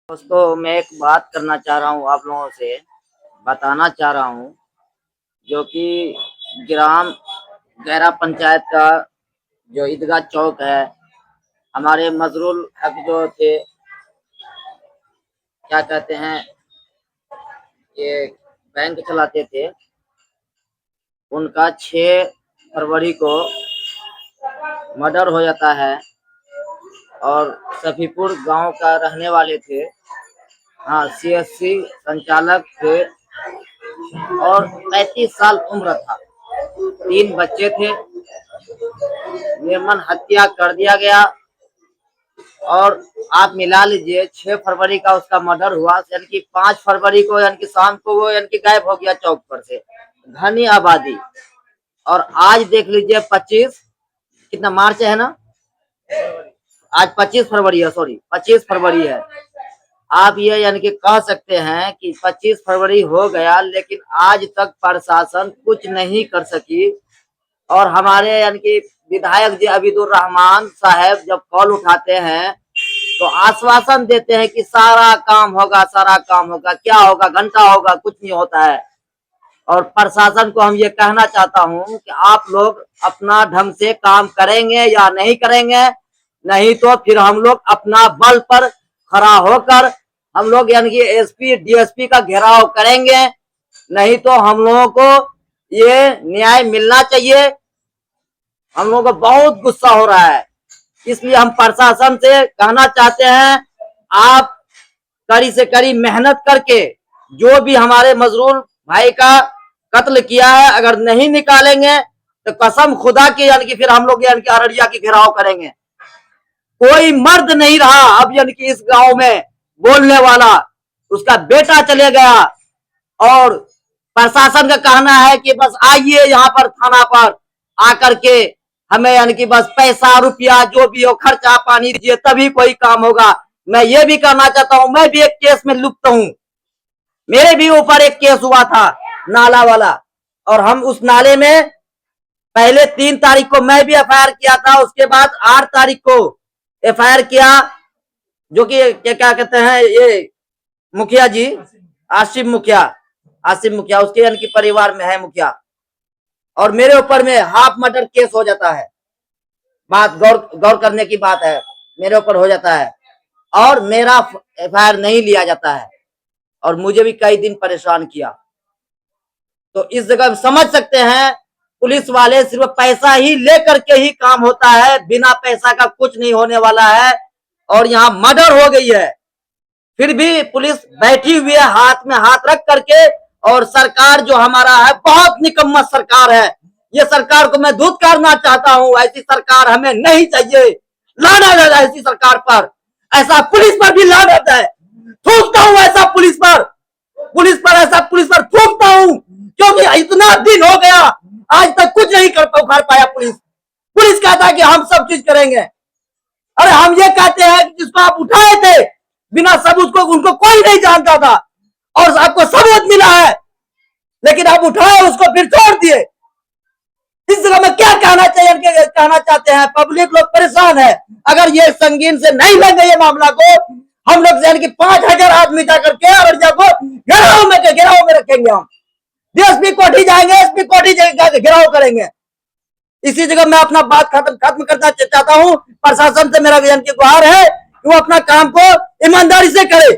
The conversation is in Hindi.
दोस्तों, मैं एक बात करना चाह रहा हूँ, आप लोगों से बताना चाह रहा हूँ, जो कि ग्राम गैरा पंचायत का जो ईदगाह चौक है, हमारे मजरूल हक जो थे, क्या कहते हैं, ये बैंक चलाते थे, उनका 6 फरवरी को मर्डर हो जाता है और सफीपुर गांव का रहने वाले थे। हाँ, सीएससी संचालक थे और 35 साल उम्र था। 3 बच्चे थे। निर्मम हत्या कर दिया गया और आप मिला लीजिए 6 फरवरी का उसका मर्डर हुआ, यानी कि 5 फरवरी को यानी कि शाम को वो यानी कि गायब हो गया चौक पर से। घनी आबादी। और आज देख लीजिए 25 कितना मार्च है ना, आज 25 फरवरी है, सॉरी 25 फरवरी है। आप ये यानी कि कह सकते हैं कि 25 फरवरी हो गया, लेकिन आज तक प्रशासन कुछ नहीं कर सकी। और हमारे यानी कि विधायक जी अबीदुर रहमान साहब जब कॉल उठाते हैं तो आश्वासन देते हैं कि सारा काम होगा, सारा काम होगा। क्या होगा? घंटा होगा, कुछ नहीं होता है। और प्रशासन को हम ये कहना चाहता हूँ कि आप लोग अपना ढंग से काम करेंगे या नहीं करेंगे, नहीं तो फिर हम लोग अपना बल पर खड़ा होकर हम लोग यानी कि एसपी डीएसपी का घेराव करेंगे। नहीं तो हम लोगों को ये न्याय मिलना चाहिए। हम लोगों को बहुत गुस्सा हो रहा है, इसलिए हम प्रशासन से कहना चाहते हैं, आप कड़ी से कड़ी मेहनत करके जो भी हमारे मजरूल भाई का कत्ल किया है, अगर नहीं निकालेंगे तो कसम खुदा की यानी कि फिर हम लोग यानी कि अररिया की घेराव करेंगे। कोई मर्द नहीं रहा अब यानी कि इस गांव में बोलने वाला। उसका बेटा चले गया और प्रशासन का कहना है कि बस आइए यहाँ पर थाना पर आकर के हमें यानी कि बस पैसा रुपया जो भी हो खर्चा पानी दीजिए तभी कोई काम होगा। मैं ये भी कहना चाहता हूँ, मैं भी एक केस में लुप्त हूँ। मेरे भी ऊपर एक केस हुआ था नाला वाला, और हम उस नाले में पहले 3 तारीख को मैं भी एफआईआर किया था। उसके बाद 8 तारीख को एफआईआर किया, जो कि क्या कहते हैं ये मुखिया जी, आसिम मुखिया उसके यानी कि परिवार में है मुखिया, और मेरे ऊपर में हाफ मर्डर केस हो जाता है। बात गौर करने की बात है, मेरे ऊपर हो जाता है और मेरा एफआईआर नहीं लिया जाता है और मुझे भी कई दिन परेशान किया। तो इस जगह समझ सकते हैं, पुलिस वाले सिर्फ पैसा ही लेकर के ही काम होता है, बिना पैसा का कुछ नहीं होने वाला है। और यहाँ मर्डर हो गई है, फिर भी पुलिस बैठी हुई है हाथ में हाथ रख करके। और सरकार जो हमारा है बहुत निकम्मा सरकार है। ये सरकार को मैं धुतकारना चाहता हूँ, ऐसी सरकार हमें नहीं चाहिए। लानत है ऐसी सरकार पर, ऐसा पुलिस पर भी लानत है। थूकता हूँ ऐसा पुलिस पर ऐसा पुलिस पर थूकता हूँ, क्योंकि इतना दिन हो गया आज तक कुछ नहीं कर पाया पुलिस कहता है कि हम सब चीज करेंगे। अरे हम ये कहते हैं कि जिसको आप उठाए थे बिना सबूत को, उनको कोई नहीं जानता था और आपको सबूत मिला है, लेकिन आप उठाए उसको फिर छोड़ दिए। इस जगह में क्या कहना चाहते हैं, पब्लिक लोग परेशान है। अगर ये संगीन से नहीं लेंगे ये मामला को, हम लोग यानी कि 5000 आदमी जाकर के अररिया को घेराव में रखेंगे। हम डीएसपी कोठी जाएंगे, एसपी कोठी घेराव करेंगे। इसी जगह मैं अपना बात खत्म करना चाहता हूँ। प्रशासन से मेरा गुहार है कि वो अपना काम को ईमानदारी से करे।